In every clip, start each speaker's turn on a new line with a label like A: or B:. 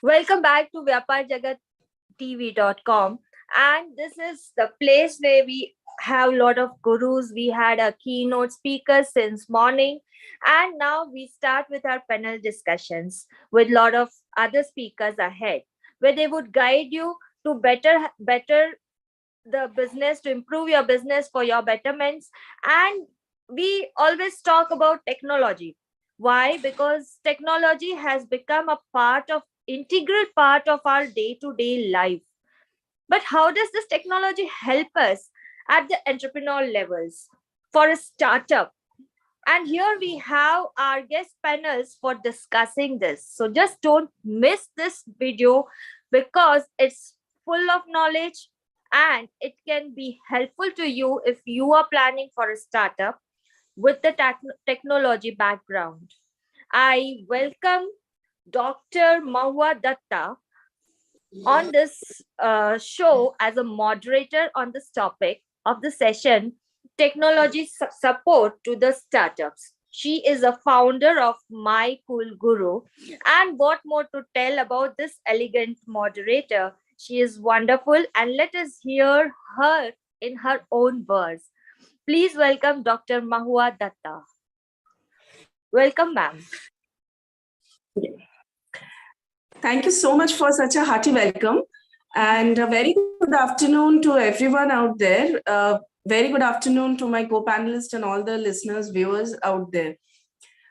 A: Welcome back to Vyapaar Jagat TV.com. And this is the place where we have a lot of gurus. We had a keynote speaker since morning. And now we start with our panel discussions with a lot of other speakers ahead, where they would guide you to better the business, to improve your business for your betterments. And we always talk about technology. Why? Because technology has become a integral part of our day-to-day life. But how does this technology help us at the entrepreneur levels for a startup? And here we have our guest panels for discussing this. So just don't miss this video because it's full of knowledge and it can be helpful to you if you are planning for a startup with the technology background. I welcome Dr. Mahua Datta on this show as a moderator on this topic of the session, technology support to the startups. She is a founder of My Cool Guru. And what more to tell about this elegant moderator? She is wonderful, and let us hear her in her own words. Please welcome Dr. Mahua Datta. Welcome, ma'am.
B: Thank you so much for such a hearty welcome. And a very good afternoon to everyone out there. Very good afternoon to my co-panelists and all the listeners, viewers out there.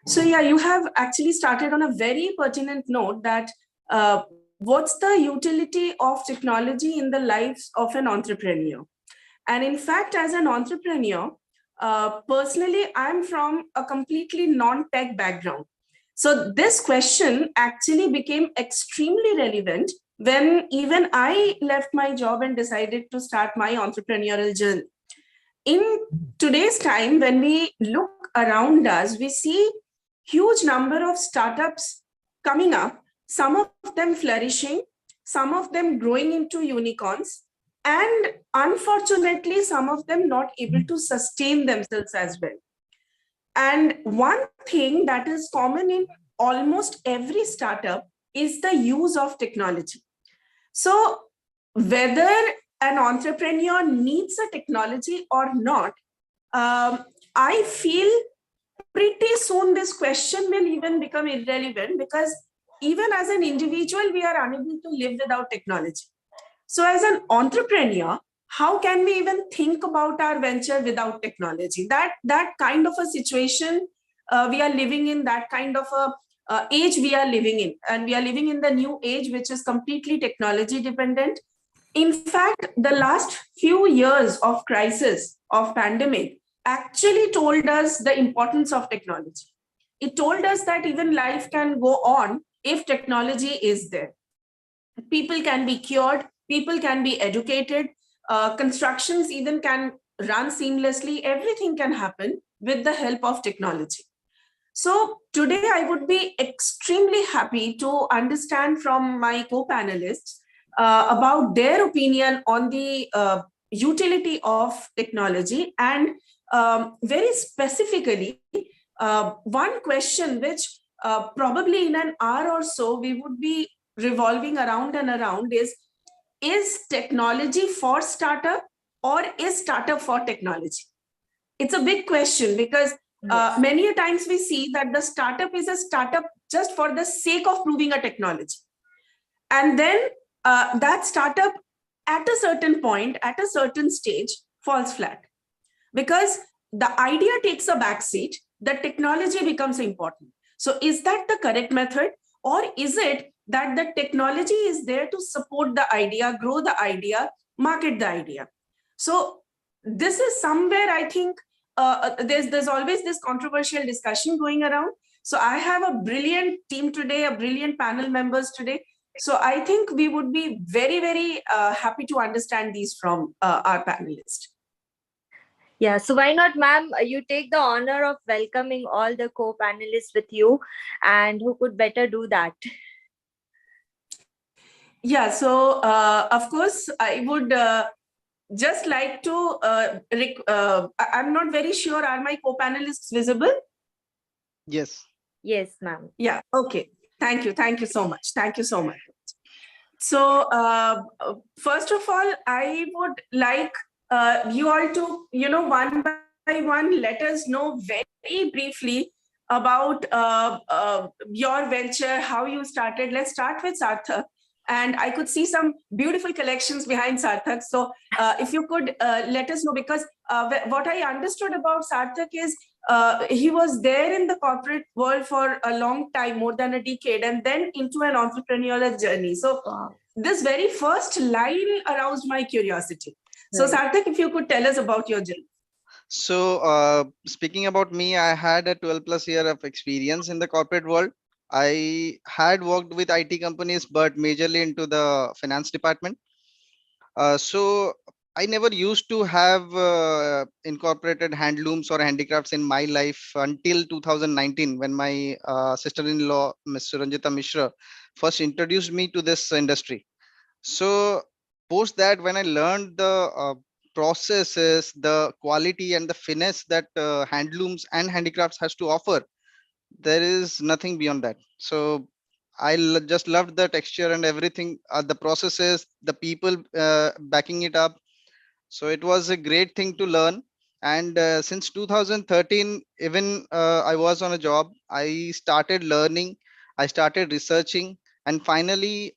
B: So yeah, you have actually started on a very pertinent note that what's the utility of technology in the lives of an entrepreneur? And in fact, as an entrepreneur, personally, I'm from a completely non-tech background. So this question actually became extremely relevant when even I left my job and decided to start my entrepreneurial journey. In today's time, when we look around us, we see huge number of startups coming up, some of them flourishing, some of them growing into unicorns, and unfortunately, some of them not able to sustain themselves as well. And one thing that is common in almost every startup is the use of technology. So whether an entrepreneur needs a technology or not, I feel pretty soon this question will even become irrelevant, because even as an individual, we are unable to live without technology. So as an entrepreneur, how can we even think about our venture without technology? That kind of a situation we are living in, that kind of a age we are living in. And we are living in the new age, which is completely technology dependent. In fact, the last few years of crisis, of pandemic, actually told us the importance of technology. It told us that even life can go on if technology is there. People can be cured, people can be educated, constructions even can run seamlessly, everything can happen with the help of technology. So today I would be extremely happy to understand from my co-panelists about their opinion on the utility of technology, and very specifically, one question which probably in an hour or so we would be revolving around and around is technology for startup or is startup for technology? It's a big question, because many times we see that the startup is a startup just for the sake of proving a technology. And then that startup at a certain point, at a certain stage, falls flat. Because the idea takes a backseat, the technology becomes important. So is that the correct method? Or is it that the technology is there to support the idea, grow the idea, market the idea? So this is somewhere I think there's always this controversial discussion going around. So I have a brilliant team today, a brilliant panel members today. So I think we would be very, very happy to understand these from our panelists.
A: Yeah, so why not, ma'am? You take the honor of welcoming all the co-panelists with you, and who could better do that?
B: Yeah, so of course, I would just like to, I'm not very sure, are my co-panelists visible?
C: Yes.
A: Yes, ma'am.
B: Yeah, okay. Thank you so much. Thank you so much. So, first of all, I would like you all to, one by one, let us know very briefly about your venture, how you started. Let's start with Sarthak. And I could see some beautiful collections behind Sarthak. So, if you could let us know, because what I understood about Sarthak is he was there in the corporate world for a long time, more than a decade, and then into an entrepreneurial journey. So, this very first line aroused my curiosity. So, Sarthak, if you could tell us about your journey.
C: So, speaking about me, I had a 12 plus year of experience in the corporate world. I had worked with IT companies, but majorly into the finance department. So I never used to have incorporated handlooms or handicrafts in my life until 2019, when my sister-in-law, Ms. Ranjita Mishra, first introduced me to this industry. So post that, when I learned the processes, the quality and the finesse that handlooms and handicrafts has to offer, there is nothing beyond that. So just loved the texture and everything, the processes, the people backing it up. So it was a great thing to learn. And since 2013, even I was on a job, I started learning, I started researching, and finally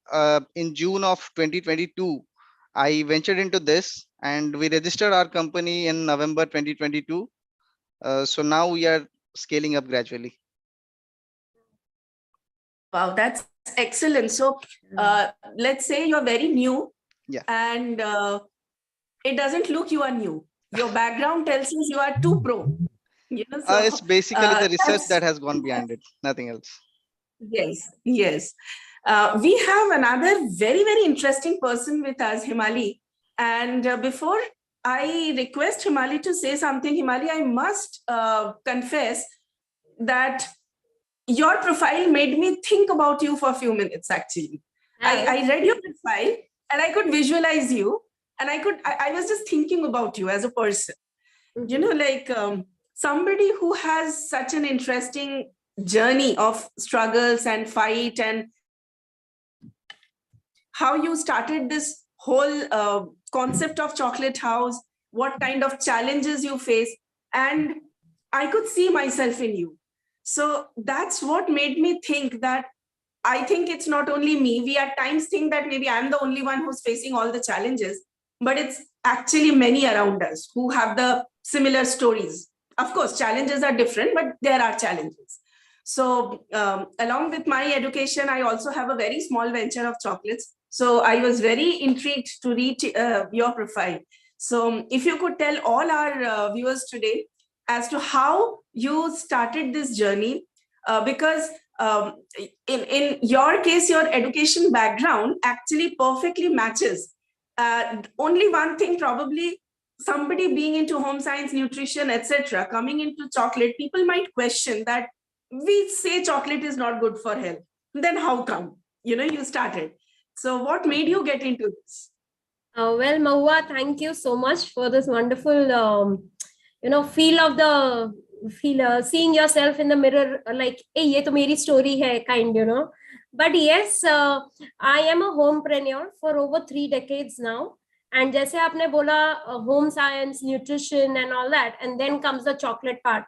C: in June of 2022, I ventured into this, and we registered our company in November 2022. So now we are scaling up gradually.
B: Wow, that's excellent. So, let's say you're very new,
C: Yeah,
B: and it doesn't look you are new. Your background tells us you are too pro. So
C: it's basically the research
B: that's
C: that has gone behind it, nothing else.
B: yes, yes. We have another very, very interesting person with us, Hemali. And before I request Hemali to say something, Hemali, I must confess that your profile made me think about you for a few minutes, actually. I read your profile and I could visualize you, and I was just thinking about you as a person. Like somebody who has such an interesting journey of struggles and fight, and how you started this whole concept of Choklat House, what kind of challenges you face, and I could see myself in you. So that's what made me think that I think it's not only me. We at times think that maybe I'm the only one who's facing all the challenges, but it's actually many around us who have the similar stories. Of course, challenges are different, but there are challenges. So, along with my education, I also have a very small venture of chocolates. So, I was very intrigued to read your profile. So, if you could tell all our viewers today as to how you started this journey, because in your case, your education background actually perfectly matches. Only one thing, probably somebody being into home science, nutrition, etc., coming into chocolate, people might question that we say chocolate is not good for health. Then how come you started? So what made you get into this?
D: Well, Mahua, thank you so much for this wonderful, seeing yourself in the mirror, like, hey, ye to meri story hai, kind. But yes, I am a homepreneur for over 3 decades now. And जैसे आपने बोला, home science, nutrition and all that, and then comes the chocolate part.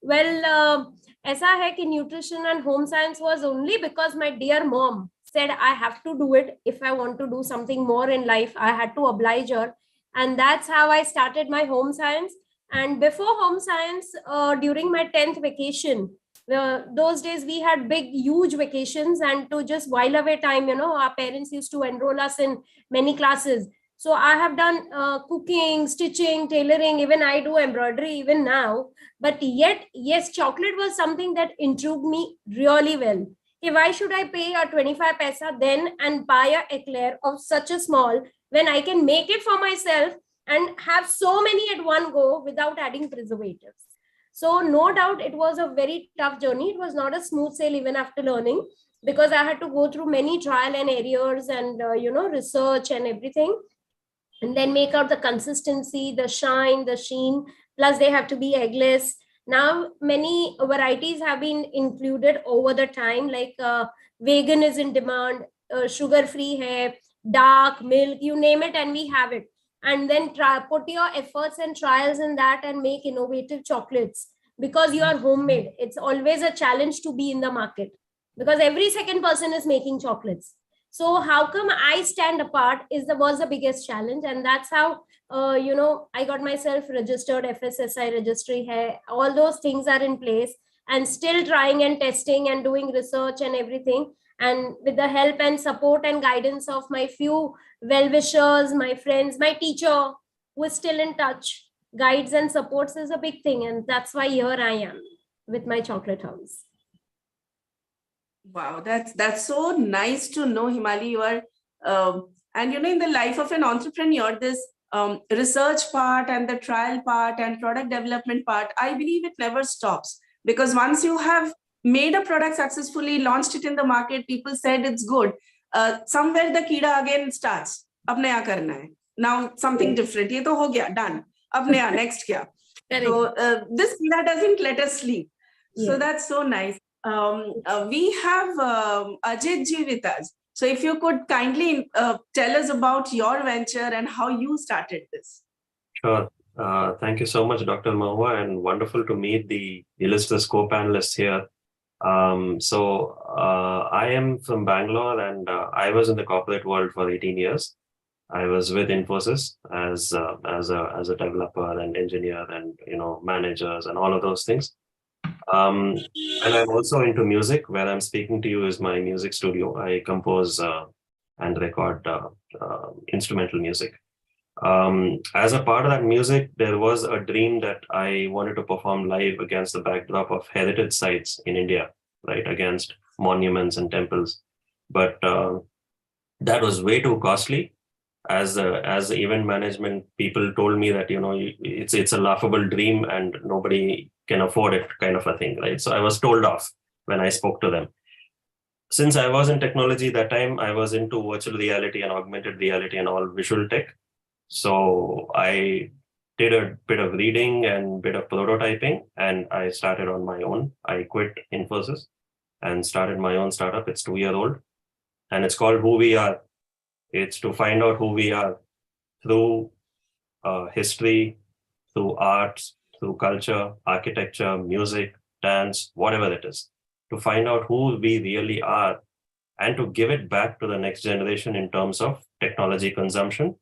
D: Well, ऐसा है कि nutrition and home science was only because my dear mom said I have to do it. If I want to do something more in life, I had to oblige her. And that's how I started my home science. And before home science, during my 10th vacation, those days we had big, huge vacations, and to just while away time, our parents used to enroll us in many classes. So I have done cooking, stitching, tailoring, even I do embroidery even now. But yet, yes, chocolate was something that intrigued me really well. Why should I pay a 25 paisa then and buy a eclair of such a small when I can make it for myself and have so many at one go without adding preservatives? So no doubt it was a very tough journey. It was not a smooth sail even after learning, because I had to go through many trial and errors and research and everything, and then make out the consistency, the shine, the sheen. Plus they have to be eggless. Now many varieties have been included over the time, like vegan is in demand, sugar free hai, dark milk, you name it, and we have it. And then put your efforts and trials in that and make innovative chocolates, because you are homemade. It's always a challenge to be in the market, because every second person is making chocolates. So how come I stand apart was the biggest challenge. And that's how I got myself registered, FSSI registry hai, all those things are in place, and still trying and testing and doing research and everything. And with the help and support and guidance of my few well-wishers, my friends, my teacher, who is still in touch, guides and supports is a big thing. And that's why here I am with my Choklat House.
B: Wow, that's so nice to know, Hemali. You are, and in the life of an entrepreneur, this research part and the trial part and product development part, I believe it never stops, because once you have made a product successfully, launched it in the market, people said it's good. Somewhere the kida again starts. Ab naya karna hai. Now something different. Ye to ho gaya, done. Ab naya, next kya? So this kida doesn't let us sleep. So that's so nice. We have Ajit ji with us. So if you could kindly tell us about your venture and how you started this.
E: Sure. Thank you so much, Dr. Mahua, and wonderful to meet the illustrious co-panelists here. I am from Bangalore, and I was in the corporate world for 18 years. I was with Infosys as a developer and engineer and managers and all of those things. And I'm also into music. Where I'm speaking to you is my music studio. I compose and record instrumental music. As a part of that music, there was a dream that I wanted to perform live against the backdrop of heritage sites in India, right, against monuments and temples. But that was way too costly. As the event management people told me that it's a laughable dream and nobody can afford it, kind of a thing, right? So I was told off when I spoke to them. Since I was in technology that time, I was into virtual reality and augmented reality and all visual tech. So I did a bit of reading and bit of prototyping, and I started on my own. I quit Infosys and started my own startup. It's 2-year-old, and it's called Who We Are. It's to find out who we are through history, through arts, through culture, architecture, music, dance, whatever it is, to find out who we really are and to give it back to the next generation in terms of technology consumption,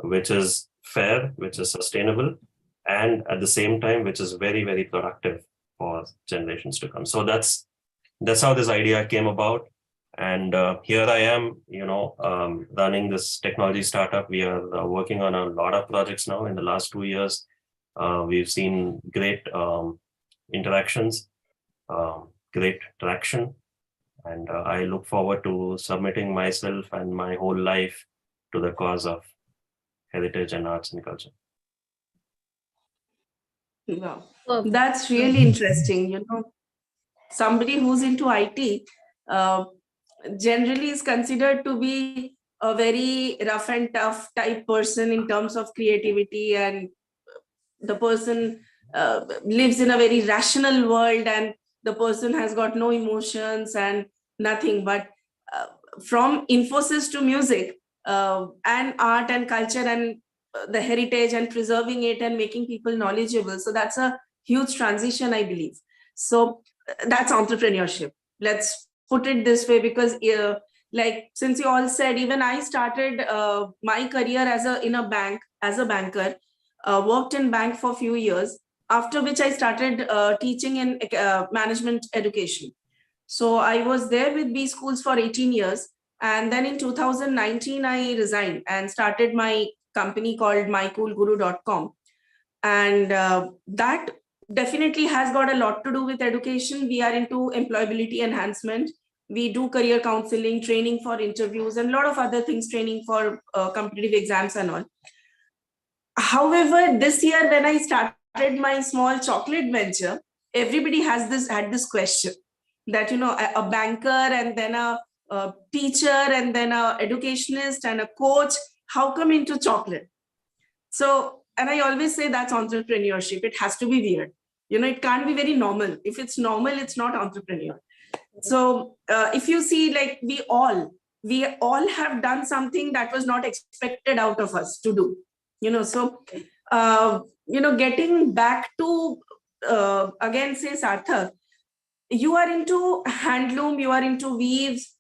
E: which is fair, which is sustainable, and at the same time, which is very, very productive for generations to come. So that's how this idea came about. And here I am, running this technology startup. We are working on a lot of projects now. In the last 2 years, we've seen great interactions, great traction. And I look forward to submitting myself and my whole life to the cause of heritage and arts and culture.
B: Wow, that's really interesting. Somebody who's into IT generally is considered to be a very rough and tough type person in terms of creativity, and the person lives in a very rational world, and the person has got no emotions and nothing. But from Infosys to music and art and culture and the heritage and preserving it and making people knowledgeable. So that's a huge transition, I believe. So that's entrepreneurship. Let's put it this way, because since you all said, even I started my career in a bank as a banker, worked in bank for a few years, after which I started teaching in management education. So I was there with B schools for 18 years. And then in 2019, I resigned and started my company called mycoolguru.com. And that definitely has got a lot to do with education. We are into employability enhancement. We do career counseling, training for interviews, and a lot of other things, training for competitive exams and all. However, this year when I started my small chocolate venture, everybody had this question that, a banker and then a teacher and then a educationist and a coach, how come into chocolate? So, and I always say that's entrepreneurship. It has to be weird. It can't be very normal. If it's normal, it's not entrepreneur. So if you see, like, we all we all have done something that was not expected out of us to do. So getting back to again, say, Sarthak, you are into handloom, you are into weaves,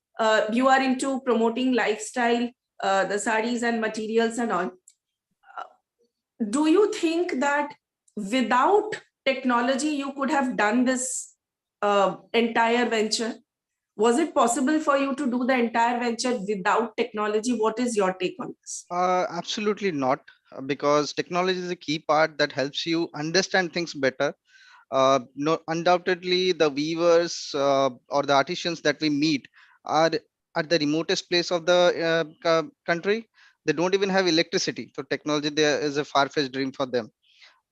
B: you are into promoting lifestyle, the sarees and materials and all. Do you think that without technology you could have done this entire venture? Was it possible for you to do the entire venture without technology? What is your take on this?
C: Absolutely not, because technology is a key part that helps you understand things better. No, undoubtedly, the weavers or the artisans that we meet are at the remotest place of the country. They don't even have electricity. So technology there is a far-fetched dream for them.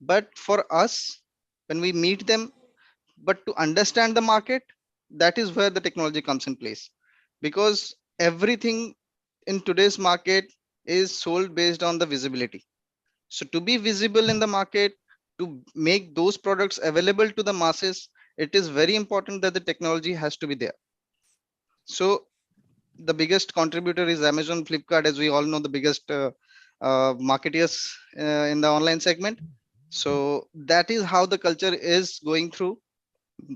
C: But for us, when we meet them, but to understand the market, that is where the technology comes in place, because everything in today's market is sold based on the visibility. So to be visible in the market, to make those products available to the masses, it is very important that the technology has to be there. So the biggest contributor is Amazon, Flipkart, as we all know, the biggest marketeers in the online segment. So that is how the culture is going through.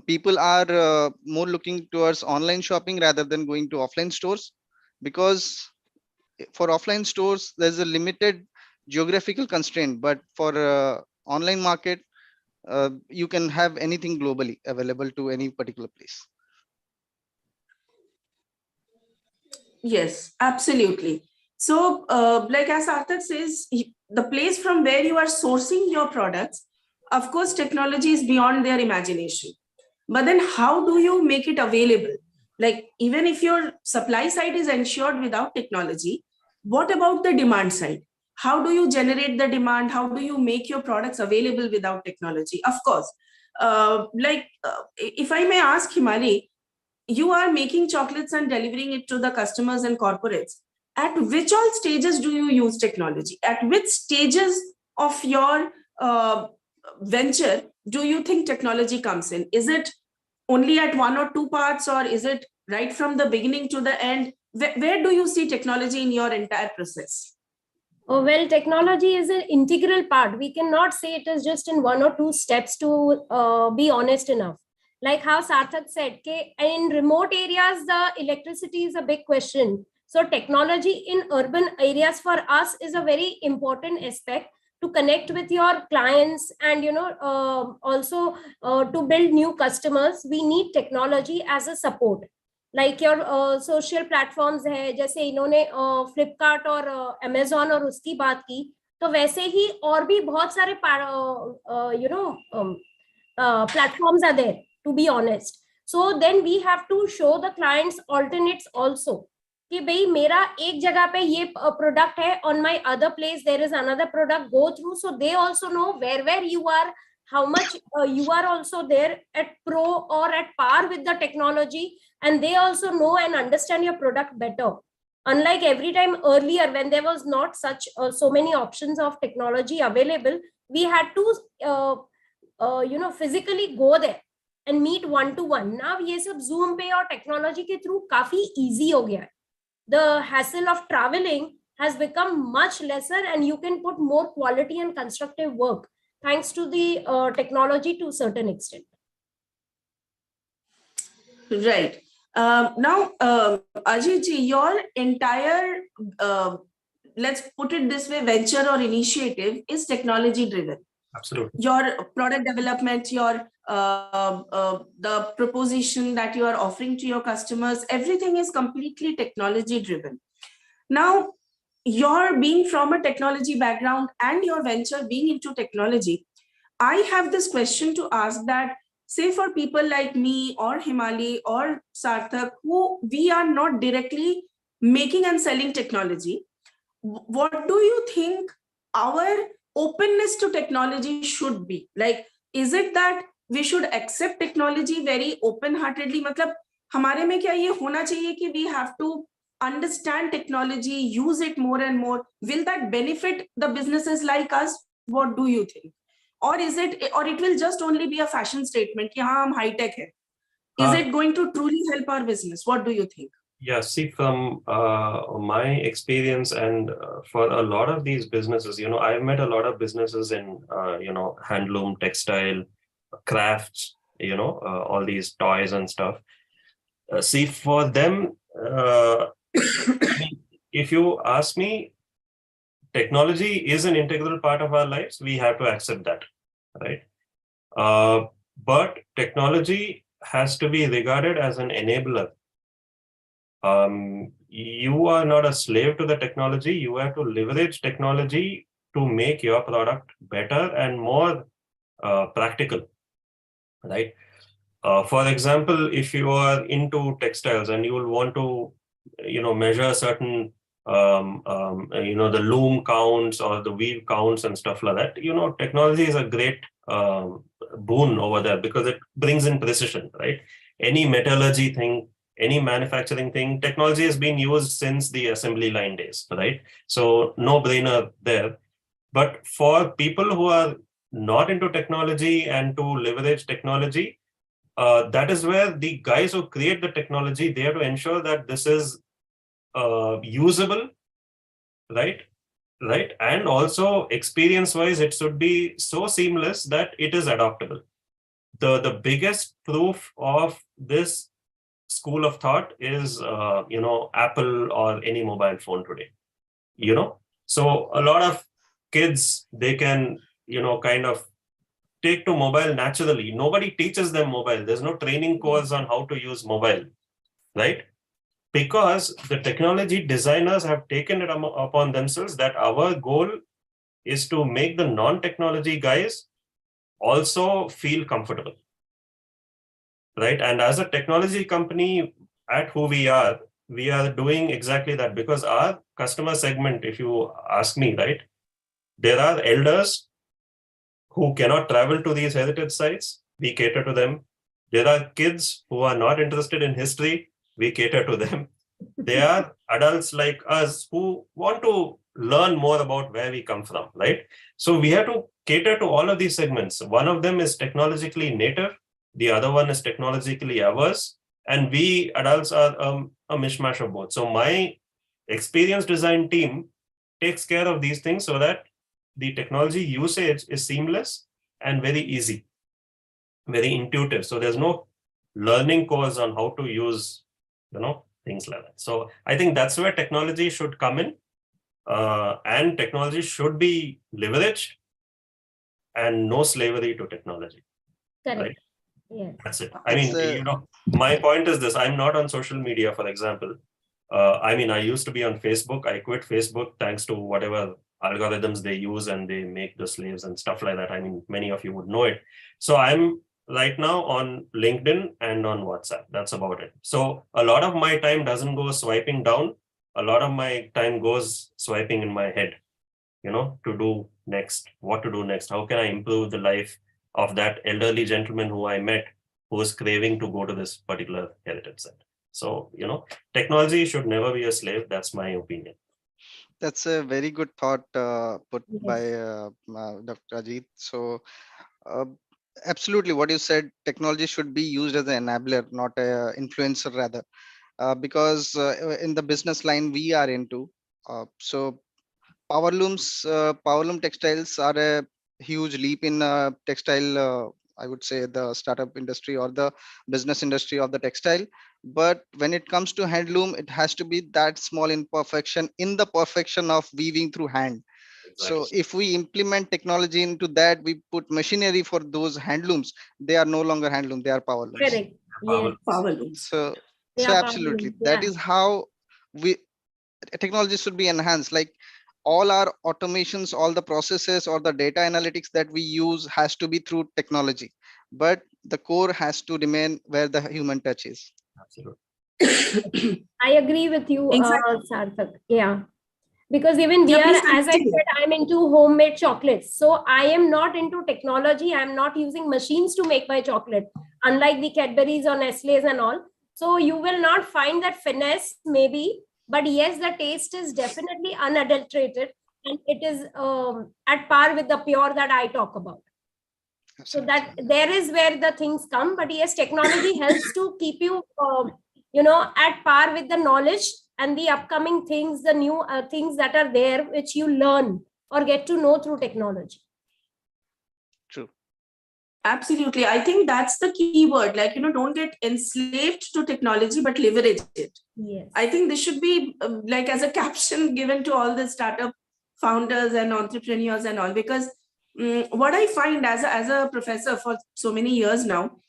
C: People are more looking towards online shopping rather than going to offline stores, because for offline stores there's a limited geographical constraint, but for online market you can have anything globally available to any particular place.
B: Yes, absolutely. So, like as Arthur says, the place from where you are sourcing your products, of course, technology is beyond their imagination. But then how do you make it available? Like, even if your supply side is ensured without technology, what about the demand side? How do you generate the demand? How do you make your products available without technology? Of course, if I may ask Himali, you are making chocolates and delivering it to the customers and corporates. At which all stages do you use technology? At which stages of your venture do you think technology comes in? Is it only at one or two parts, or is it right from the beginning to the end? Where do you see technology in your entire process?
D: Oh, well, technology is an integral part. We cannot say it is just in one or two steps, to be honest enough. Like how Sarthak said, in remote areas, the electricity is a big question. So technology in urban areas for us is a very important aspect to connect with your clients, and also to build new customers. We need technology as a support. Like your social platforms है, जैसे इन्होंने फ्लिपकार्ट और Amazon और उसकी बात की, तो वैसे ही और भी बहुत सारे platforms are there, to be honest. So then we have to show the clients alternates also, कि भाई मेरा एक जगह पे ये प्रोडक्ट है, on my other place there is another product, go through, so they also know where you are, how much you are also there at pro or at par with the technology, and they also know and understand your product better. Unlike every time earlier when there was not such so many options of technology available, we had to physically go there and meet one to one. Now ye sab Zoom pe aur technology ke through काफी easy हो गया है. The hassle of traveling has become much lesser, and you can put more quality and constructive work thanks to the technology to a certain extent.
B: Right. Now, Ajit ji, your entire, let's put it this way, venture or initiative is technology driven.
E: Absolutely.
B: Your product development, your the proposition that you are offering to your customers, everything is completely technology driven. Now, your being from a technology background and your venture being into technology, I have this question to ask, that say for people like me or Hemali or Sarthak, who we are not directly making and selling technology, what do you think our openness to technology should be? Like, is it that we should accept technology very open heartedly? मतलब हमारे में क्या ये होना चाहिए कि we have to understand technology, use it more and more? Will that benefit the businesses like us? What do you think? Or is it, or it will just only be a fashion statement कि हाँ हम high tech है? Is it going to truly help our business? What do you think?
E: Yeah, see, from my experience and for a lot of these businesses, I've met a lot of businesses in, handloom, textile, crafts, all these toys and stuff. See, for them, I mean, if you ask me, technology is an integral part of our lives. We have to accept that, right? But technology has to be regarded as an enabler. You are not a slave to the technology. You have to leverage technology to make your product better and more practical, right? For example, if you are into textiles and you will want to, measure certain, the loom counts or the weave counts and stuff like that, technology is a great boon over there because it brings in precision, right? Any metallurgy thing, any manufacturing thing, technology has been used since the assembly line days, right? So no brainer there. But for people who are not into technology and to leverage technology, that is where the guys who create the technology, they have to ensure that this is usable, right? Right. And also experience-wise, it should be so seamless that it is adoptable. The biggest proof of this school of thought is, Apple or any mobile phone today, So a lot of kids, they can, kind of take to mobile naturally. Nobody teaches them mobile. There's no training course on how to use mobile, right? Because the technology designers have taken it upon themselves that our goal is to make the non-technology guys also feel comfortable, right? And as a technology company at who we are doing exactly that because our customer segment, if you ask me, right, there are elders who cannot travel to these heritage sites. We cater to them. There are kids who are not interested in history. We cater to them. There are adults like us who want to learn more about where we come from, right? So we have to cater to all of these segments. One of them is technologically native. The other one is technologically averse. And we adults are a mishmash of both. So my experience design team takes care of these things so that the technology usage is seamless and very easy, very intuitive. So there's no learning course on how to use, things like that. So I think that's where technology should come in, and technology should be leveraged and no slavery to technology.
D: Correct.
E: Right?
D: Yeah.
E: That's it. I mean, my point is this, I'm not on social media, for example. I used to be on Facebook. I quit Facebook thanks to whatever algorithms they use and they make the slaves and stuff like that. I mean, many of you would know it. So I'm right now on LinkedIn and on WhatsApp. That's about it. So a lot of my time doesn't go swiping down. A lot of my time goes swiping in my head, to do next, what to do next. How can I improve the life of that elderly gentleman who I met who is craving to go to this particular heritage site? So, technology should never be a slave. That's my opinion.
C: That's a very good thought put
D: Yes.
C: by Dr. Ajit. So, absolutely, what you said, technology should be used as an enabler, not an influencer, rather, because in the business line we are into, so powerloom textiles are a huge leap in textile. I would say the startup industry or the business industry of the textile. But when it comes to handloom, it has to be that small imperfection in the perfection of weaving through hand.
E: Exactly.
C: So if we implement technology into that, we put machinery for those handlooms, they are no longer handloom, they are power looms.
D: Correct. Yes.
B: Power looms.
C: So
D: Yeah,
C: absolutely,
D: powerlooms,
C: that
D: yeah.
C: is how we technology should be enhanced. Like all our automations, all the processes or the data analytics that we use has to be through technology, but the core has to remain where the human touch is.
E: Absolutely.
D: I agree with you,
B: Exactly.
D: Sarthak. Yeah. Because even we
B: Yeah,
D: are,
B: please
D: as I
B: continue.
D: said, I'm into homemade chocolates. So I am not into technology. I'm not using machines to make my chocolate, unlike the Cadburys or Nestle's and all. So you will not find that finesse, maybe. But yes, the taste is definitely unadulterated. And it is at par with the pure that I talk about. So that there is where the things come. But yes, technology helps to keep you, at par with the knowledge and the upcoming things, the new things that are there, which you learn or get to know through technology.
C: True.
B: Absolutely. I think that's the key word. Like, don't get enslaved to technology, but leverage it.
D: Yes.
B: I think this should be like as a caption given to all the startup founders and entrepreneurs and all, because what I find as a professor for so many years now,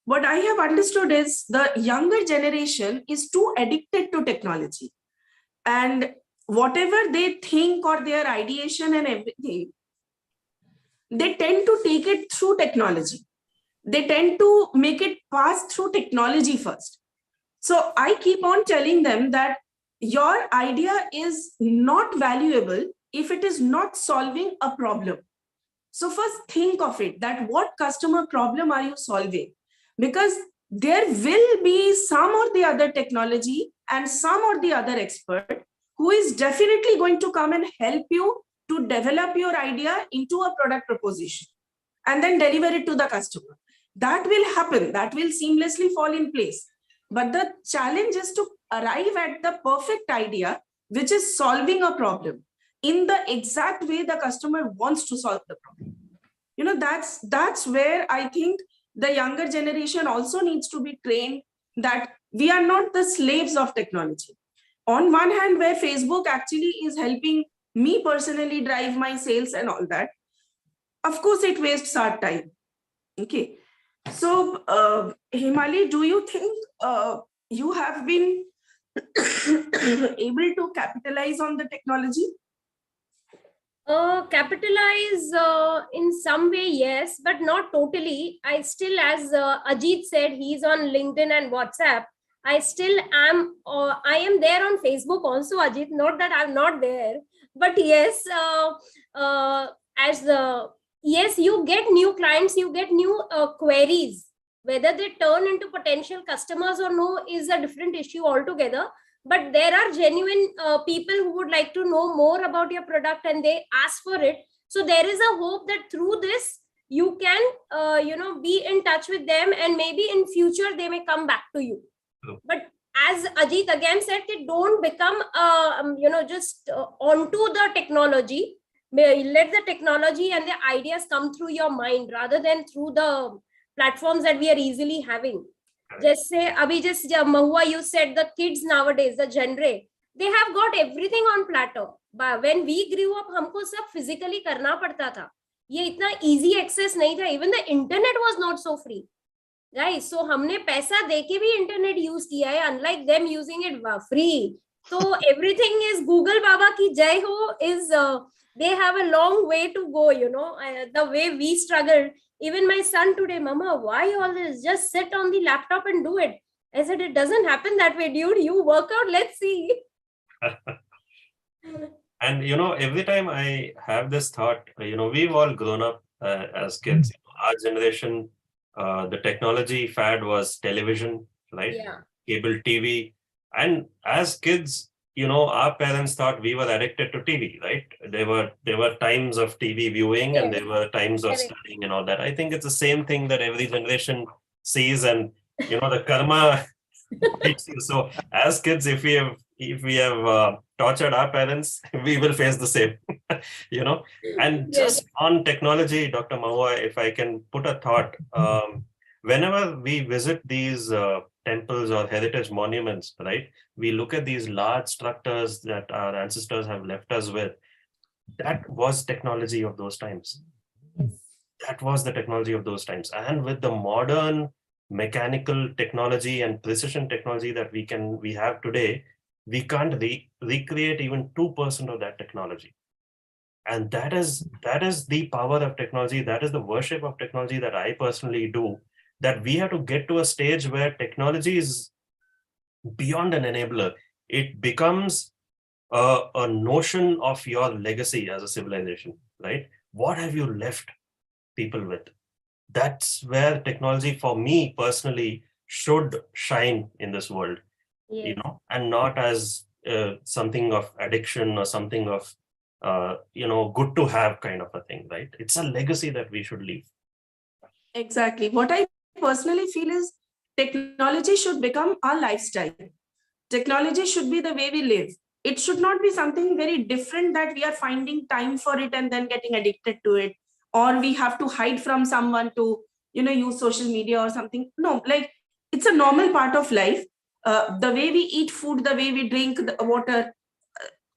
B: what I have understood is the younger generation is too addicted to technology, and whatever they think or their ideation and everything, they tend to take it through technology. They tend to make it pass through technology first. So I keep on telling them that your idea is not valuable if it is not solving a problem. So first think of it, that what customer problem are you solving? Because there will be some or the other technology and some or the other expert who is definitely going to come and help you to develop your idea into a product proposition and then deliver it to the customer. That will happen. That will seamlessly fall in place. But the challenge is to arrive at the perfect idea, which is solving a problem in the exact way the customer wants to solve the problem. That's where I think the younger generation also needs to be trained that we are not the slaves of technology. On one hand, where Facebook actually is helping me personally drive my sales and all that, of course, it wastes our time. Okay. So, Hemali, do you think you have been able to capitalize on the technology?
D: Capitalize in some way, yes, but not totally. I still, as Ajit said, he's on LinkedIn and WhatsApp. I still am. I am there on Facebook also, Ajit. Not that I'm not there, but yes, yes, you get new clients, you get new queries. Whether they turn into potential customers or no is a different issue altogether. But there are genuine people who would like to know more about your product and they ask for it. So there is a hope that through this you can be in touch with them, and maybe in future they may come back to you. But as Ajit again said, they don't become just onto the technology. Let the technology and the ideas come through your mind rather than through the platforms that we are easily having. Just say, abhi just Mahua, you said the kids nowadays, the genre, they have got everything on platter. But when we grew up, हमको सब physically करना पड़ता था. ये इतना easy access नहीं था. Even the internet was not so free. Guys, so हमने पैसा देके भी internet use किया है, unlike them using it free. So everything is Google Baba ki jai ho is they have a long way to go. The way we struggled. Even my son today, Mama, why all this? Just sit on the laptop and do it. I said, it doesn't happen that way, dude. You work out, let's see.
E: And, every time I have this thought, we've all grown up as kids. Our generation, the technology fad was television, right?
D: Yeah.
E: Cable TV. And as kids, our parents thought we were addicted to TV, right? There were times of TV viewing,
D: Yes.
E: and there were times of
D: Correct.
E: studying and all that. I think it's the same thing that every generation sees, and the karma hits you. So as kids, if we have tortured our parents, we will face the same. And just on technology, Dr. Mahua, if I can put a thought, whenever we visit these temples or heritage monuments, right, we look at these large structures that our ancestors have left us with. That was technology of those times. That was the technology of those times. And with the modern mechanical technology and precision technology that we have today, we can't recreate even 2% of that technology. And that is the power of technology. That is the worship of technology that I personally do, that we have to get to a stage where technology is beyond an enabler. It becomes a notion of your legacy as a civilization, right? What have you left people with? That's where technology, for me personally, should shine in this world, and not as something of addiction or something of good to have kind of a thing, right? It's a legacy that we should leave.
B: Exactly. What I personally feel is technology should become our lifestyle. Technology should be the way we live. It should not be something very different that we are finding time for it and then getting addicted to it, or we have to hide from someone to, use social media or something. No, like, it's a normal part of life. The way we eat food, the way we drink the water,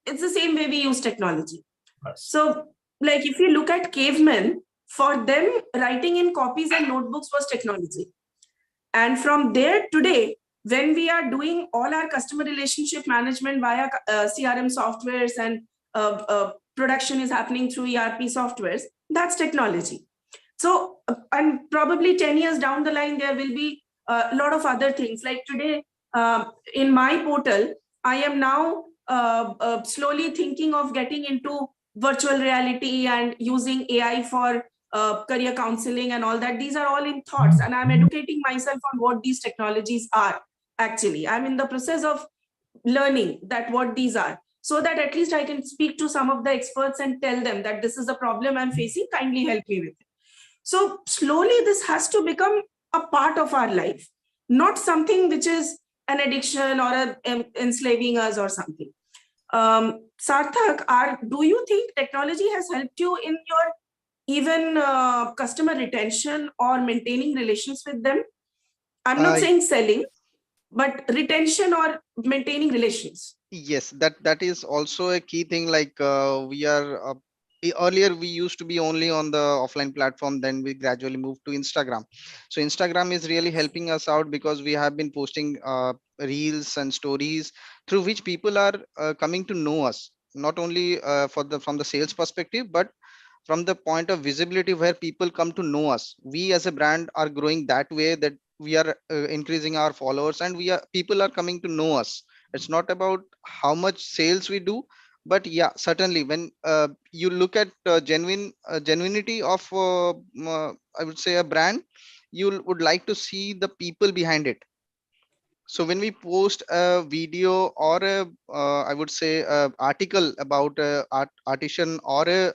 B: it's the same way we use technology. So, like, if you look at cavemen, for them, writing in copies and notebooks was technology. And from there, today, when we are doing all our customer relationship management via CRM softwares, and production is happening through ERP softwares, that's technology. So, and probably 10 years down the line, there will be a lot of other things. Like today, in my portal, I am now slowly thinking of getting into virtual reality and using AI for career counseling and all that. These are all in thoughts, and I'm educating myself on what these technologies are. Actually, I'm in the process of learning that what these are, so that at least I can speak to some of the experts and tell them that this is a problem I'm facing, kindly help me with it. So slowly this has to become a part of our life, not something which is an addiction or enslaving us or something. Sarthak, do you think technology has helped you in your even customer retention or maintaining relations with them? I'm not saying selling, but retention or maintaining relations.
C: Yes, that is also a key thing. Like we are earlier we used to be only on the offline platform, then we gradually moved to Instagram. So Instagram is really helping us out because we have been posting reels and stories through which people are coming to know us, not only from the sales perspective, but from the point of visibility where people come to know us. We as a brand are growing that way, that we are increasing our followers, and people are coming to know us. It's not about how much sales we do, but yeah, certainly when you look at genuinity of I would say a brand, you would like to see the people behind it. So when we post a video or a I would say article about a artisan or a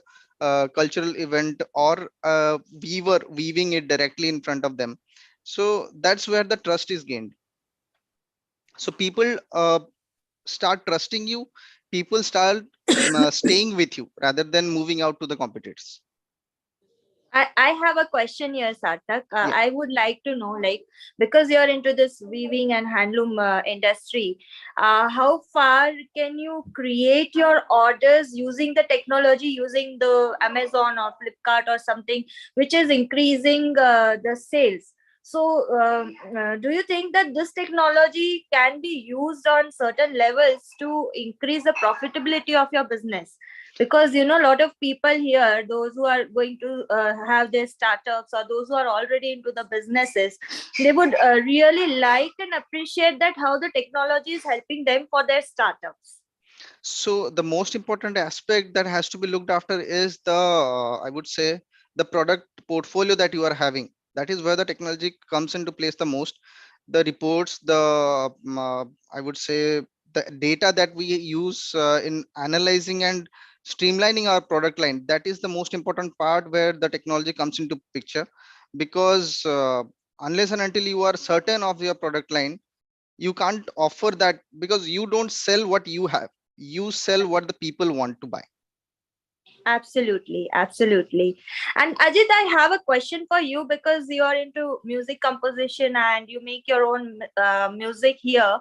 C: cultural event, or a weaver weaving it directly in front of them, so that's where the trust is gained. So people start trusting you, people start staying with you rather than moving out to the competitors.
A: I have a question here, Sarthak.
C: Yeah.
A: I would like to know, like, because you're into this weaving and handloom industry, how far can you create your orders using the technology, using the Amazon or Flipkart or something, which is increasing the sales? So, do you think that this technology can be used on certain levels to increase the profitability of your business? Because a lot of people here, those who are going to have their startups, or those who are already into the businesses, they would really like and appreciate that how the technology is helping them for their startups.
C: So the most important aspect that has to be looked after is the I would say the product portfolio that you are having. That is where the technology comes into place the most. The reports, the I would say the data that we use in analyzing and streamlining our product line, that is the most important part where the technology comes into picture. Because unless and until you are certain of your product line, you can't offer that, because you don't sell what you have, you sell what the people want to buy.
A: Absolutely, absolutely. And Ajit, I have a question for you, because you are into music composition and you make your own music here.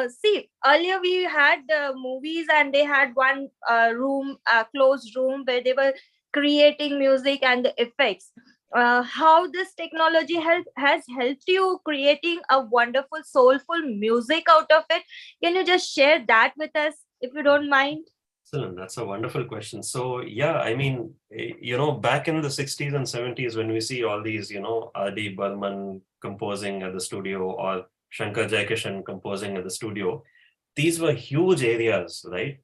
A: See, earlier we had movies, and they had one room, closed room, where they were creating music and the effects. How this technology has helped you creating a wonderful, soulful music out of it? Can you just share that with us, if you don't mind?
E: Excellent. That's a wonderful question. So, yeah, I mean, back in the 60s and 70s, when we see all these, R.D. Burman composing at the studio, or Shankar Jaikishan composing at the studio, these were huge areas, right?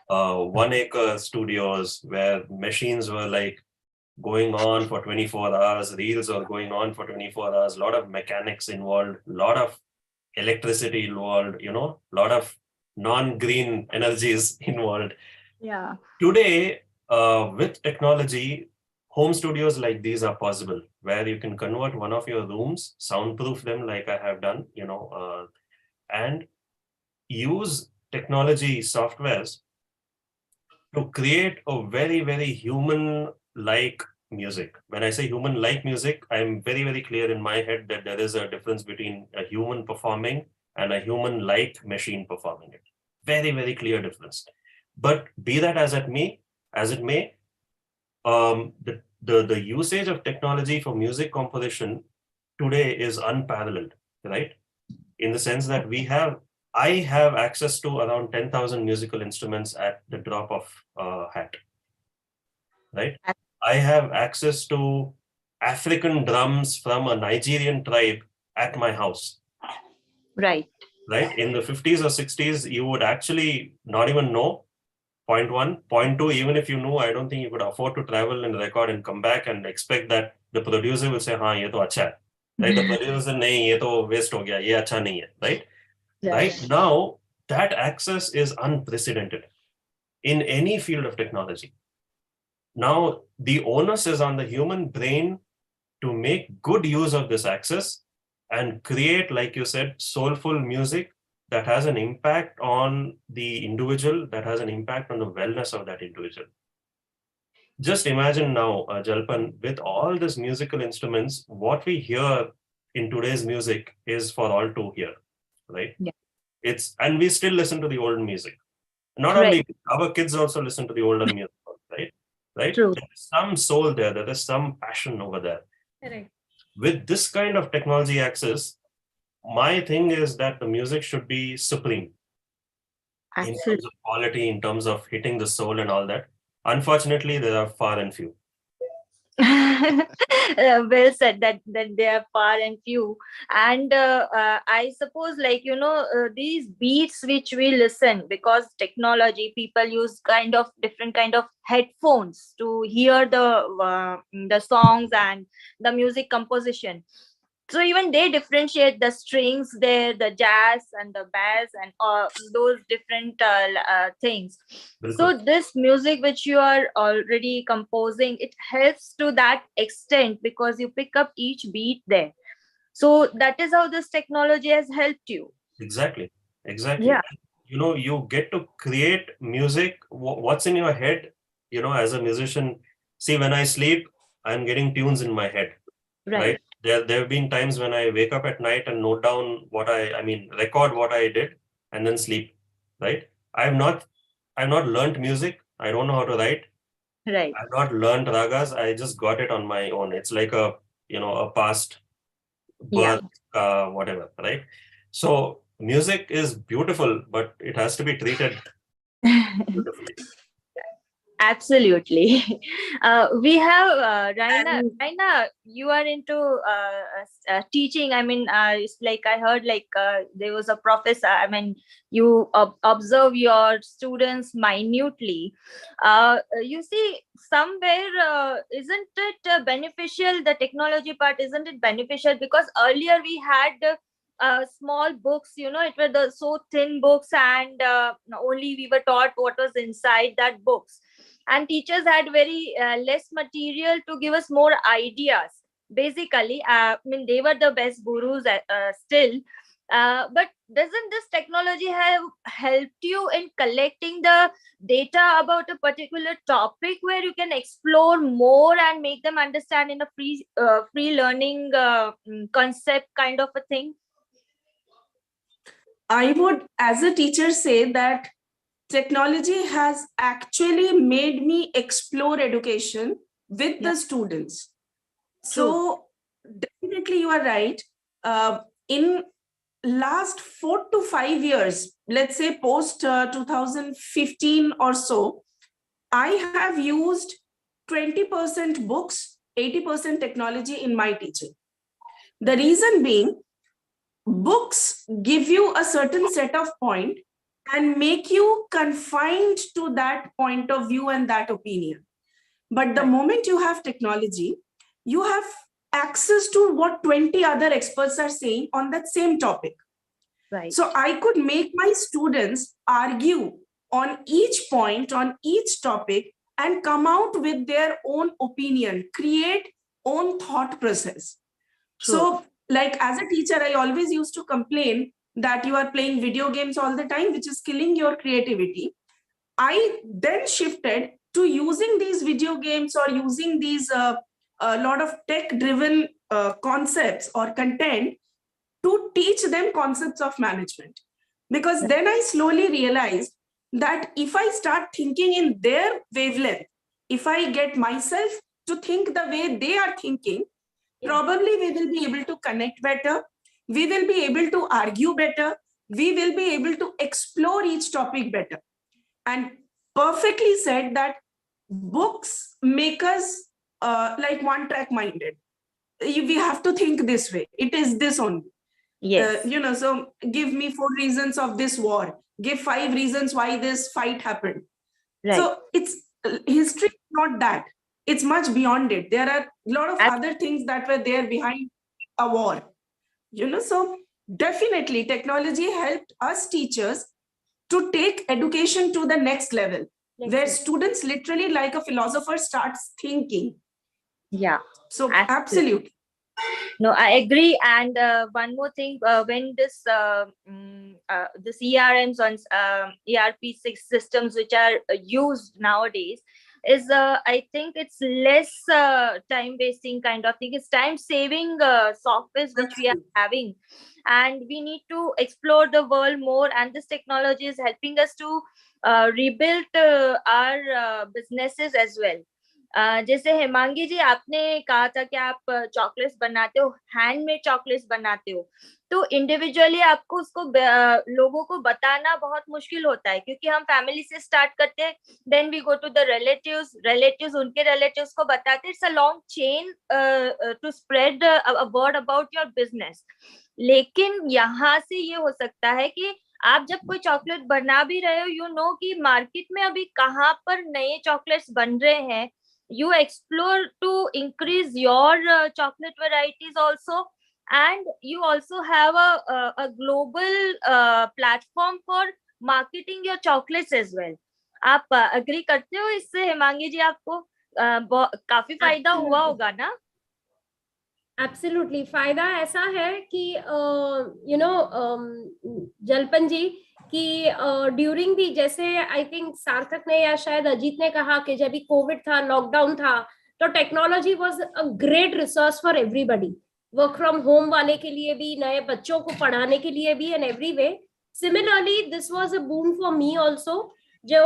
E: 1 acre studios where machines were like going on for 24 hours, reels are going on for 24 hours, a lot of mechanics involved, a lot of electricity involved, a lot of non-green energies involved.
A: Yeah.
E: Today, with technology, home studios like these are possible. where you can convert one of your rooms, soundproof them like I have done, and use technology softwares to create a very, very human-like music. When I say human-like music, I'm very, very clear in my head that there is a difference between a human performing and a human-like machine performing it. Very, very clear difference. But be that as it may, the usage of technology for music composition today is unparalleled, right? In the sense that I have access to around 10,000 musical instruments at the drop of a hat, right? I have access to African drums from a Nigerian tribe at my house.
A: Right.
E: Right? In the 50s or 60s, you would actually not even know. Point one. Point two, even if you knew, I don't think you could afford to travel and record and come back and expect that the producer will say, हाँ, ये तो अच्छा है. Right? The producer, नहीं, ये तो waste हो गया, ये अच्छा नहीं है. Right? Right now, that access is unprecedented in any field of technology. Now, the onus is on the human brain to make good use of this access and create, like you said, soulful music that has an impact on the individual, that has an impact on the wellness of that individual. Just imagine now, Jalpan, with all these musical instruments, what we hear in today's music is for all to hear, right?
A: Yeah.
E: And we still listen to the old music. Not
A: Right.
E: only our kids also listen to the older music, right?
A: True.
E: There is some soul there. There is some passion over there.
D: Right.
E: With this kind of technology access, my thing is that the music should be supreme in terms
A: Absolutely.
E: of quality, in terms of hitting the soul and all that. Unfortunately, there are far and few.
A: Well said, that they are far and few. And I suppose, like, these beats which we listen, because technology, people use different kind of headphones to hear the songs and the music composition. So even they differentiate the strings there, the jazz and the bass and those different things. So this music which you are already composing, it helps to that extent because you pick up each beat there. So that is how this technology has helped you.
E: Exactly.
A: Yeah.
E: You get to create music. What's in your head, as a musician. See, when I sleep, I'm getting tunes in my head, right? There have been times when I wake up at night and note down record what I did and then sleep, right? I've not learned music. I don't know how to write.
A: Right.
E: I've not learned ragas. I just got it on my own. It's like a past birth, whatever, right? So music is beautiful, but it has to be treated beautifully.
A: Absolutely. We have Raina. Raina, you are into teaching. I mean, it's like I heard there was a professor. I mean, you observe your students minutely. You see, somewhere, isn't it beneficial? The technology part, isn't it beneficial? Because earlier we had small books, it were the so thin books, and only we were taught what was inside that books. And teachers had very less material to give us more ideas. Basically, they were the best gurus still. But doesn't this technology have helped you in collecting the data about a particular topic where you can explore more and make them understand in a free learning concept kind of a thing?
B: I would, as a teacher, say that technology has actually made me explore education with the students. So definitely you are right. In last 4 to 5 years, let's say post 2015 or so, I have used 20% books, 80% technology in my teaching. The reason being, books give you a certain set of points and make you confined to that point of view and that opinion. But the moment you have technology, you have access to what 20 other experts are saying on that same topic.
A: Right.
B: So I could make my students argue on each point, on each topic, and come out with their own opinion, create own thought process.
A: True.
B: So, like as a teacher, I always used to complain that you are playing video games all the time, which is killing your creativity. I then shifted to using these video games or using these a lot of tech-driven concepts or content to teach them concepts of management. Because then I slowly realized that if I start thinking in their wavelength, if I get myself to think the way they are thinking, probably we will be able to connect better. We will be able to argue better. We will be able to explore each topic better. And perfectly said that books make us like one track minded. We have to think this way. It is this only.
A: Yes.
B: So give me 4 reasons of this war. Give 5 reasons why this fight happened.
A: Right.
B: So it's history is not that. It's much beyond it. There are a lot of other things that were there behind a war. So definitely technology helped us teachers to take education to the next level, where students literally like a philosopher starts thinking.
A: Yeah.
B: So absolutely.
A: No, I agree. And one more thing, when this ERMs on ERP systems which are used nowadays is, I think it's less time wasting kind of thing. It's time saving softwares which we are having, and we need to explore the world more. And this technology is helping us to rebuild our businesses as well. जैसे हेमांगी जी आपने कहा था कि आप chocolates बनाते हो, handmade chocolates बनाते हो, तो इंडिविजुअली आपको उसको लोगों को बताना बहुत मुश्किल होता है, क्योंकि हम फैमिली से स्टार्ट करते हैं, then we go to the relatives उनके रिलेटिव्स को बताते हैं. It's a long chain to spread a word about your business. लेकिन यहाँ से ये हो सकता है कि आप जब कोई चॉकलेट बना भी रहे हो, यू नो कि मार्केट में अभी कहाँ पर नए चॉकलेट्स बन रहे हैं. You explore to increase your chocolate varieties also, and you also have a global platform for marketing your chocolates as well. आप agree करते हो इससे हेमांगी जी? आपको काफी फायदा हुआ होगा ना?
D: एब्सोल्युटली फायदा ऐसा है कि जलपन जी कि ड्यूरिंग दी, जैसे आई थिंक सार्थक ने या शायद अजीत ने कहा कि जब भी कोविड था, लॉकडाउन था, तो technology was a great resource for everybody. Work from home वाले के लिए भी, नए बच्चों को पढ़ाने के लिए भी, and every way. Similarly this was a boom for me also. जो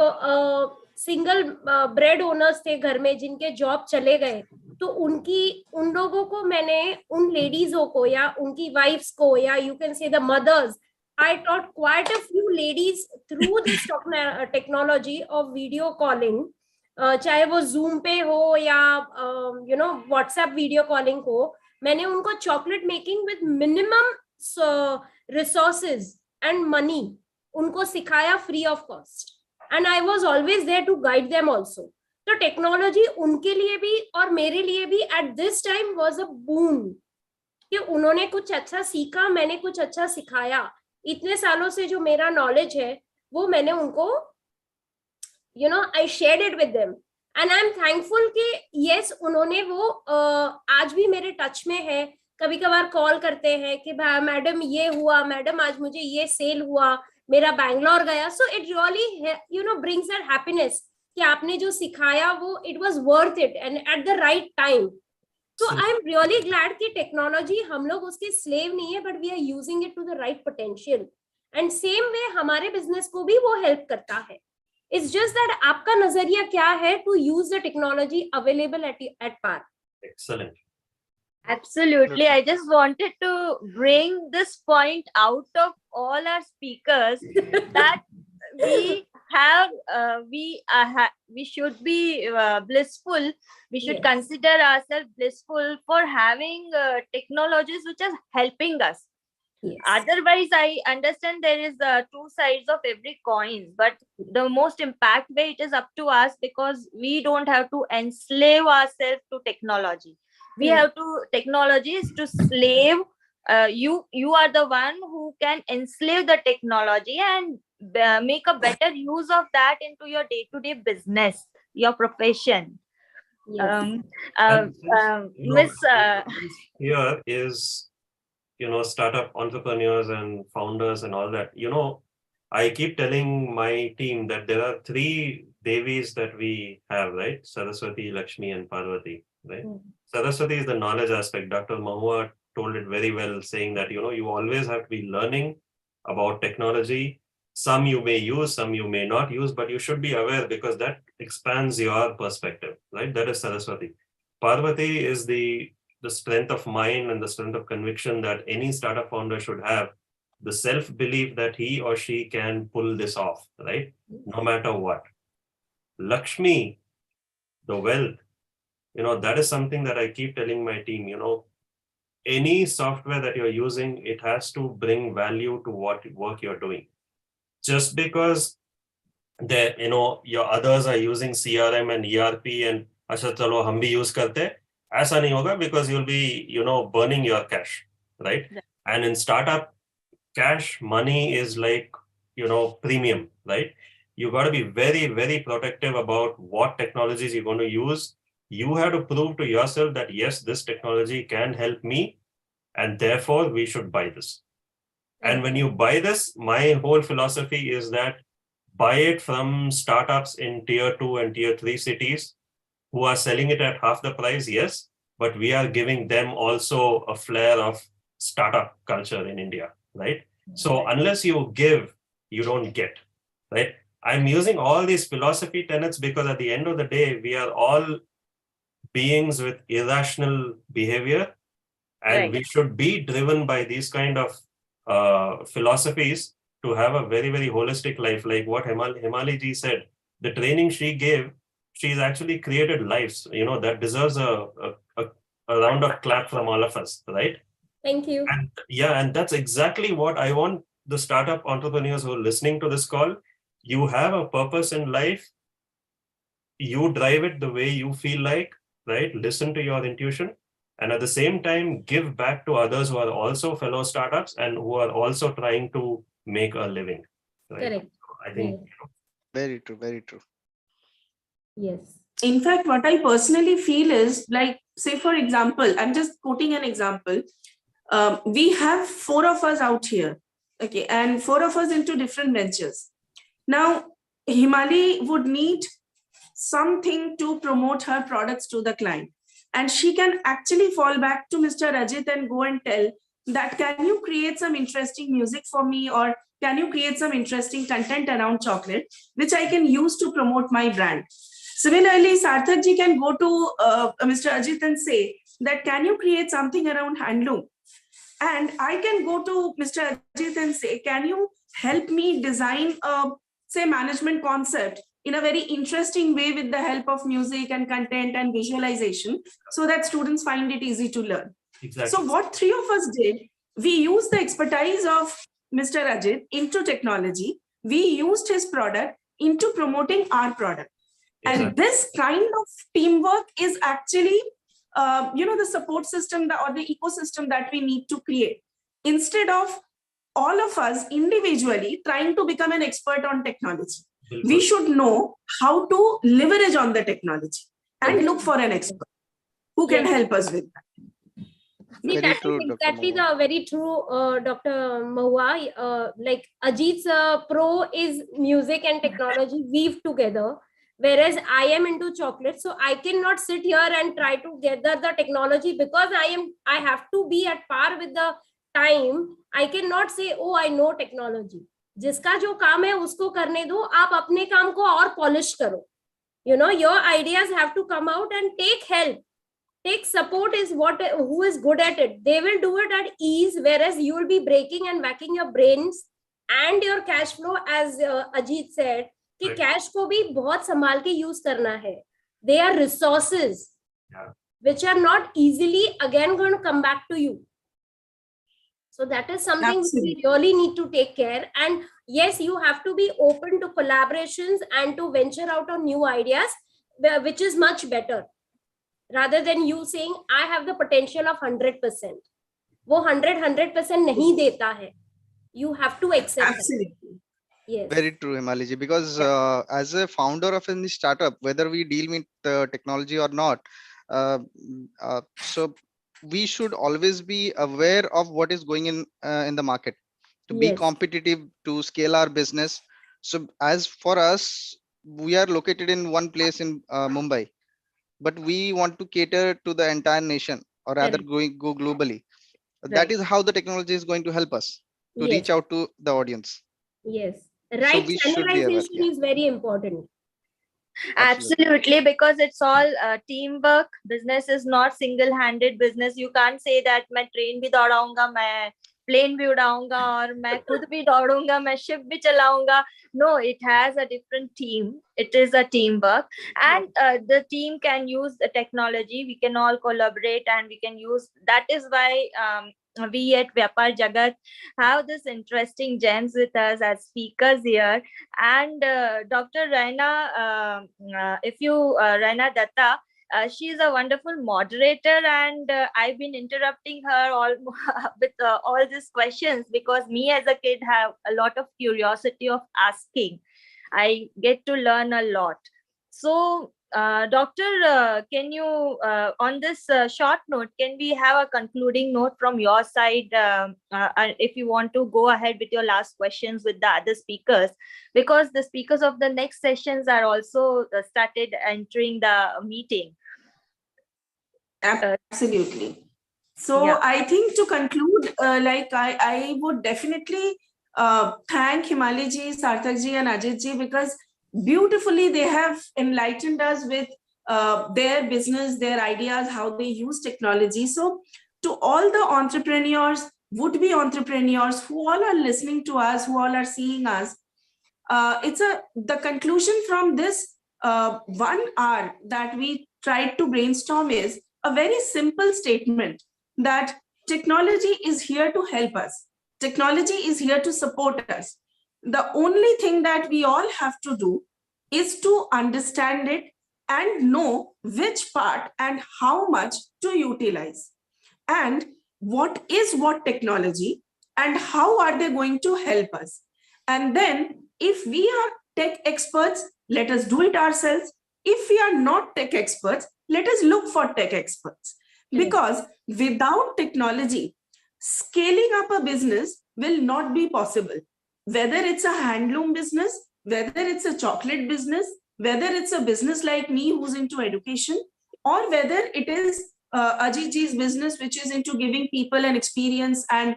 D: सिंगल ब्रेड ओनर्स थे घर में, जिनके जॉब चले गए, तो उन लोगों को मैंने, उन लेडीजों को या उनकी वाइफ्स को, या you can say the mothers, I taught quite a few ladies through this technology of video calling, चाहे वो Zoom पे हो या WhatsApp video calling हो. मैंने उनको chocolate making with minimum resources and money उनको सिखाया free of cost, and I was always there to guide them also. तो टेक्नोलॉजी उनके लिए भी और मेरे लिए भी at this time was a boon, कि उन्होंने कुछ अच्छा सीखा, मैंने कुछ अच्छा सिखाया. इतने सालों से जो मेरा नॉलेज है वो मैंने उनको I shared it with them, and I'm thankful कि yes, उन्होंने वो आज भी मेरे टच में है. कभी कभार कॉल करते हैं कि भाई मैडम ये हुआ, मैडम आज मुझे ये सेल हुआ, मेरा बैंगलोर गया. So it really brings that happiness कि आपने जो सिखाया वो it was worth it and at the right time. So I'm really glad कि टेक्नोलॉजी, हम लोग उसके स्लेव नहीं है, but we are using it to the right potential. And same way हमारे बिजनेस को भी वो हेल्प करता है. इट्स जस्ट दैट आपका नजरिया क्या है to use the technology available at par.
E: Excellent.
A: Absolutely. I just wanted to bring this point out of all our speakers that we should be blissful. We should consider ourselves blissful for having technologies which are helping us. Yes. Otherwise, I understand there is two sides of every coin, but the most impact way it is up to us, because we don't have to enslave ourselves to technology. We have to, technology is to slave. You are the one who can enslave the technology and make a better use of that into your day-to-day business, your profession.
D: Yes.
E: And
A: Miss,
E: here is, startup entrepreneurs and founders and all that. I keep telling my team that there are three Devis that we have, right? Saraswati, Lakshmi, and Parvati, right? Saraswati is the knowledge aspect. Dr. Mahua told it very well, saying that, you always have to be learning about technology. Some you may use, some you may not use, but you should be aware because that expands your perspective, right? That is Saraswati. Parvati is the strength of mind and the strength of conviction that any startup founder should have, the self-belief that he or she can pull this off, right? No matter what. Lakshmi, the wealth, that is something that I keep telling my team, any software that you're using, it has to bring value to what work you're doing. Just because your others are using CRM and ERP and अच्छा चलो हम भी use करते, ऐसा नहीं होगा because you'll be burning your cash, right? And in startup, cash money is like premium, right? You got to be very, very protective about what technologies you're going to use. You have to prove to yourself that yes, this technology can help me, and therefore we should buy this. And when you buy this, my whole philosophy is that buy it from startups in tier 2 and tier 3 cities who are selling it at half the price, yes, but we are giving them also a flair of startup culture in India, right? So unless you give, you don't get, right? I'm using all these philosophy tenets because at the end of the day, we are all beings with irrational behavior, and we should be driven by these kind of philosophies to have a very, very holistic life. Like what Hemali ji said, the training she gave, she's actually created lives, that deserves a round of clap from all of us, right?
D: Thank you.
E: And that's exactly what I want the startup entrepreneurs who are listening to this call. You have a purpose in life. You drive it the way you feel like, right? Listen to your intuition. And at the same time, give back to others who are also fellow startups and who are also trying to make a living. Right?
D: Correct.
E: I think.
C: Very true, very true.
D: Yes.
B: In fact, what I personally feel is like, say, for example, I'm just quoting an example. We have 4 of us out here, okay, and 4 of us into different ventures. Now, Hemali would need something to promote her products to the client. And she can actually fall back to Mr. Ajit and go and tell that, can you create some interesting music for me? Or can you create some interesting content around chocolate, which I can use to promote my brand? Similarly, Sarthak ji can go to Mr. Ajit and say that, can you create something around handloom? And I can go to Mr. Ajit and say, can you help me design a, say, management concept in a very interesting way with the help of music and content and visualization so that students find it easy to learn.
E: Exactly.
B: So what 3 of us did, we used the expertise of Mr. Ajit into technology. We used his product into promoting our product. Exactly. And this kind of teamwork is actually, the support system or the ecosystem that we need to create. Instead of all of us individually trying to become an expert on technology, we should know how to leverage on the technology and look for an expert who can help us with that.
D: See, that is exactly the very true, Dr. Mahua. Like Ajit's pro is music and technology weave together, whereas I am into chocolate. So I cannot sit here and try to gather the technology because I have to be at par with the time. I cannot say, oh, I know technology. जिसका जो काम है उसको करने दो, आप अपने काम को और पॉलिश करो. Your ideas have to come out and take help. Take support is who is good at it. They will do it at ease, whereas you will be breaking and whacking your brains and your cash flow, as Ajit said, कि cash को भी बहुत संभाल के use करना है. They are resources which are not easily again going to come back to you. So that is something we really need to take care. And yes, you have to be open to collaborations and to venture out on new ideas, which is much better. Rather than you saying, I have the potential of 100%. वो 100% नहीं देता है. You have to accept
B: Absolutely.
D: that. Yes.
C: Very true, Hemali ji, because as a founder of any startup, whether we deal with technology or not, so we should always be aware of what is going in the market to be
D: Yes.
C: competitive, to scale our business. So as for us, we are located in one place in Mumbai, but we want to cater to the entire nation, or rather
D: Correct.
C: go globally. That
D: Right.
C: is how the technology is going to help us to
D: Yes.
C: reach out to the audience.
D: Yes.
C: So
D: Right
C: we should be aware.
D: channelization
C: Yeah,
D: is very important.
C: absolutely.
A: Absolutely, because it's all teamwork. Business is not single-handed business. You can't say that मैं train भी दौड़ाऊंगा, मैं plane भी उड़ाऊंगा और मैं खुद भी दौड़ूंगा, मैं ship भी चलाऊंगा. No, it has a different team. It is a teamwork, and the team can use the technology. We can all collaborate, and we can use. That is why we at Vyapaar Jagat have this interesting gems with us as speakers here. And Dr. Raina, if you Raina Datta, she is a wonderful moderator, and I've been interrupting her all with all these questions because me as a kid have a lot of curiosity of asking. I get to learn a lot. So, Doctor, can you, on this short note, can we have a concluding note from your side? And if you want to go ahead with your last questions with the other speakers, because the speakers of the next sessions are also started entering the meeting.
B: Absolutely. So
A: Yeah.
B: I think to conclude, I would definitely thank Hemali ji, Sarthak ji, and Ajit ji, because beautifully they have enlightened us with their business, their ideas, how they use technology. So to all the entrepreneurs, would-be entrepreneurs who all are listening to us, who all are seeing us, the conclusion from this 1 hour that we tried to brainstorm is a very simple statement that technology is here to help us. Technology is here to support us. The only thing that we all have to do is to understand it and know which part and how much to utilize. And what is what technology and how are they going to help us? And then, if we are tech experts, let us do it ourselves. If we are not tech experts, let us look for tech experts. Because without technology, scaling up a business will not be possible. Whether it's a handloom business, whether it's a chocolate business, whether it's a business like me who's into education, or whether it is Ajit ji's business, which is into giving people an experience and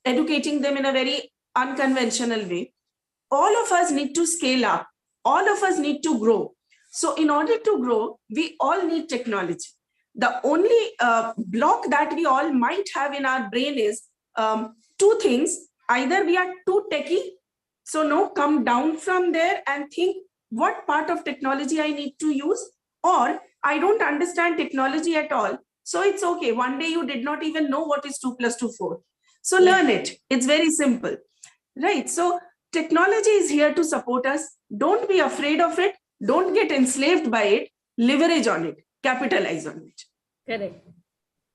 B: educating them in a very unconventional way. All of us need to scale up. All of us need to grow. So in order to grow, we all need technology. The only block that we all might have in our brain is two things. Either we are too techy, so no, come down from there and think what part of technology I need to use, or I don't understand technology at all. So it's okay. One day you did not even know what is 2 plus 2, 4. So learn it. It's very simple, right? So technology is here to support us. Don't be afraid of it. Don't get enslaved by it. Leverage on it. Capitalize on it.
D: Correct.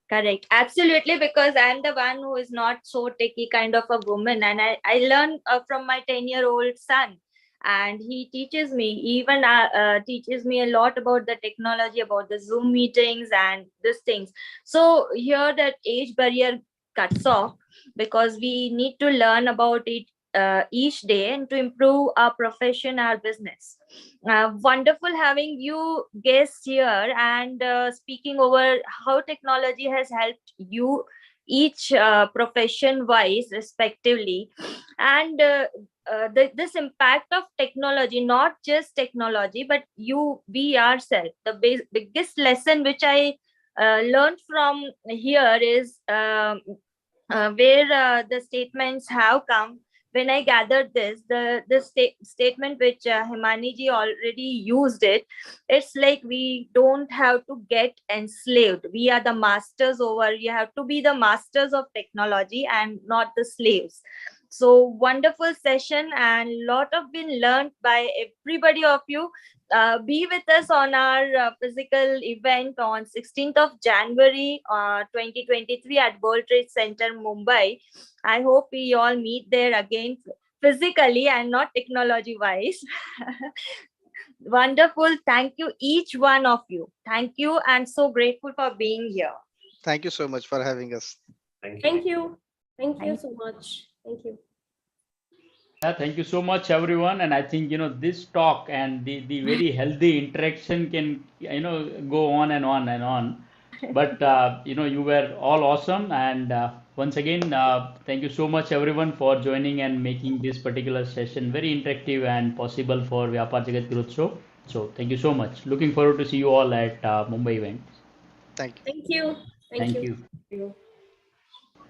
A: Correct. Absolutely, because I'm the one who is not so techy kind of a woman. And I learn from my 10-year-old son. And he teaches me, even teaches me a lot about the technology, about the Zoom meetings and these things. So here that age barrier cuts off because we need to learn about it each day and to improve our profession, our business. Wonderful having you guests here and speaking over how technology has helped you each profession wise respectively, and this impact of technology, not just technology but we ourselves. The biggest lesson which I learned from here is where the statements have come. When I gathered this, the statement which Hemani ji already used it, it's like we don't have to get enslaved. We are the masters over. You have to be the masters of technology and not the slaves. So wonderful session and lot of been learned by everybody of you. Be with us on our physical event on 16th of January 2023 at World Trade Center, Mumbai. I hope we all meet there again physically and not technology wise. Wonderful. Thank you, each one of you. Thank you, and so grateful for being here.
C: Thank you so much for having us.
E: Thank you.
D: Thank you. Thank you
A: Thank
D: so much. Thank you.
F: Yeah, thank you so much, everyone. And I think, this talk and the very healthy interaction can, go on and on and on. But, you were all awesome. And once again, thank you so much, everyone, for joining and making this particular session very interactive and possible for Vyapar Jagat Growth Show. So thank you so much. Looking forward to see you all at Mumbai event.
C: Thank you.
D: Thank you.
F: Thank
D: you.
F: you.
A: you.